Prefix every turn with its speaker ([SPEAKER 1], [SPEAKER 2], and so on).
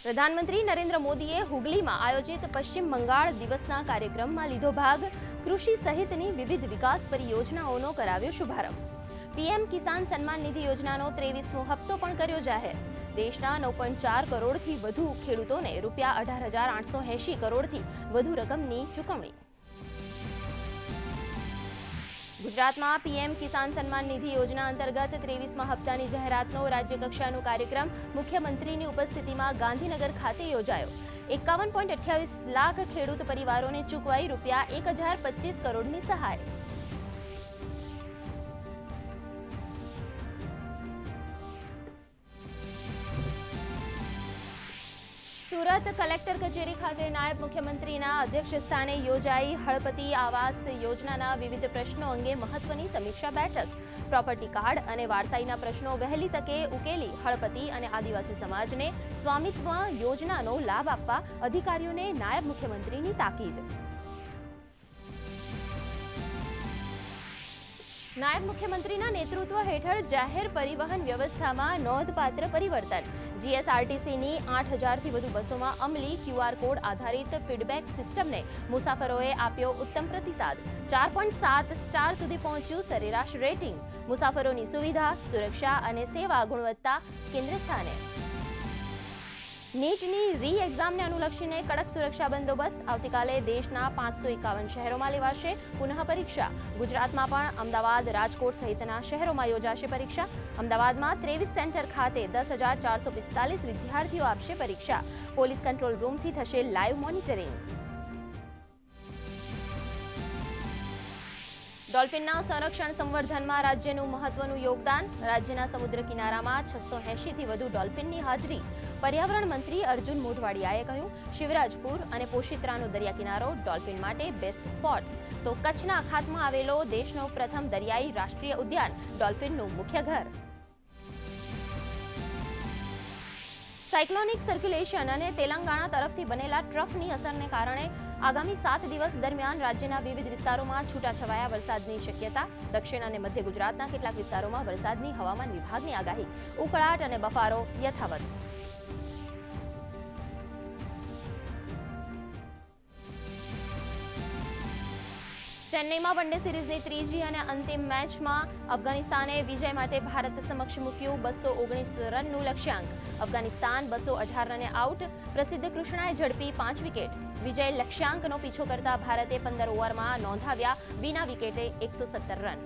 [SPEAKER 1] પ્રધાનમંત્રી નરેન્દ્ર મોદીએ હુગલીમાં આયોજિત પશ્ચિમ બંગાળ દિવસના કાર્યક્રમમાં લીધો ભાગ. કૃષિ સહિતની વિવિધ વિકાસ પરિયોજનાઓનો કરાવ્યો શુભારંભ. પીએમ કિસાન સન્માન નિધિ યોજનાનો 23મો હપ્તો પણ કર્યો જાહેર. દેશના 9.4 કરોડથી વધુ ખેડૂતોને રૂપિયા 18,880 કરોડથી વધુ રકમની ચૂકવણી. ગુજરાતમાં પીએમ કિસાન સન્માન નિધિ યોજના અંતર્ગત 23મા હપ્તાની જાહેરાતનો રાજ્યકક્ષાનો કાર્યક્રમ મુખ્યમંત્રીની ઉપસ્થિતિમાં ગાંધીનગર ખાતે યોજાયો. 51.28 લાખ ખેડૂત પરિવારોને ચૂકવાઈ રૂપિયા 1,025 કરોડની સહાય. સુરત કલેક્ટર કચેરી ખાતે નાયબ મુખ્યમંત્રીના અધ્યક્ષસ્થાને યોજાઈ હળપતિ આવાસ યોજનાના વિવિધ પ્રશ્નો અંગે મહત્વની સમીક્ષા બેઠક. પ્રોપર્ટી કાર્ડ અને વારસાઈના પ્રશ્નો વહેલી તકે ઉકેલી હળપતિ અને આદિવાસી સમાજને સ્વામિત્વ યોજનાનો લાભ આપવા અધિકારીઓને નાયબ મુખ્યમંત્રીની તાકીદ. નાયબ મુખ્યમંત્રીના નેતૃત્વ હેઠળ જાહેર પરિવહન વ્યવસ્થામાં નોંધપાત્ર પરિવર્તન. જીએસઆરટીસીની 8,000થી વધુ બસોમાં અમલી ક્યુઆર કોડ આધારિત ફીડબેક સિસ્ટમને મુસાફરોએ આપ્યો ઉત્તમ પ્રતિસાદ. 4.7 સ્ટાર સુધી પહોંચ્યું સરેરાશ રેટિંગ. મુસાફરોની સુવિધા, સુરક્ષા અને સેવા ગુણવત્તા કેન્દ્ર સ્થાને. નીટની રી એક્ઝામને અનુલક્ષીને કડક સુરક્ષા બંદોબસ્ત. આવતીકાલે દેશના 551 શહેરોમાં લેવાશે પુનઃ પરીક્ષા. ગુજરાતમાં પણ અમદાવાદ, રાજકોટ સહિતના શહેરોમાં યોજાશે પરીક્ષા. અમદાવાદમાં 23 સેન્ટર ખાતે 10,445 વિદ્યાર્થીઓ આપશે પરીક્ષા. પોલીસ કંટ્રોલ રૂમથી થશે લાઈવ મોનિટરિંગ. ડોલ્ફિનના સંરક્ષણ સંવર્ધનમાં રાજ્યનું મહત્વનું યોગદાન. રાજ્યના સમુદ્ર કિનારામાં 680થી વધુ ડોલ્ફિનની હાજરી. પર્યાવરણ મંત્રી અર્જુન મોઢવાડિયાએ કહ્યું, શિવરાજપુર અને પોશિત્રાનો દરિયા કિનારો ડોલ્ફિન માટે બેસ્ટ સ્પોટ. તો કચ્છના અખાતમાં આવેલો દેશનો પ્રથમ દરિયાઈ રાષ્ટ્રીય ઉદ્યાન ડોલ્ફિનનું મુખ્ય ઘર. સાયક્લોનિક સર્ક્યુલેશન અને તેલંગાણા તરફથી બનેલા ટ્રફની અસરને કારણે આગામી 7 દિવસ દરમિયાન રાજ્યના વિવિધ વિસ્તારોમાં છૂટાછવાયા વરસાદની શક્યતા. દક્ષિણ અને મધ્ય ગુજરાતના કેટલાક વિસ્તારોમાં વરસાદની હવામાન વિભાગની આગાહી. ઉકળાટ અને બફારો યથાવત. ચેન્નઈમાં વનડે સિરીઝની ત્રીજી અને અંતિમ મેચમાં અફઘાનિસ્તાને વિજય માટે ભારત સમક્ષ મૂક્યું 219 રનનું લક્ષ્યાંક. અફઘાનિસ્તાન 218 રને આઉટ. પ્રસિદ્ધ કૃષ્ણાએ ઝડપી 5 વિકેટ. વિજય લક્ષ્યાંકનો પીછો કરતા ભારતે 15 ઓવરમાં નોંધાવ્યા વિના વિકેટે 117 રન.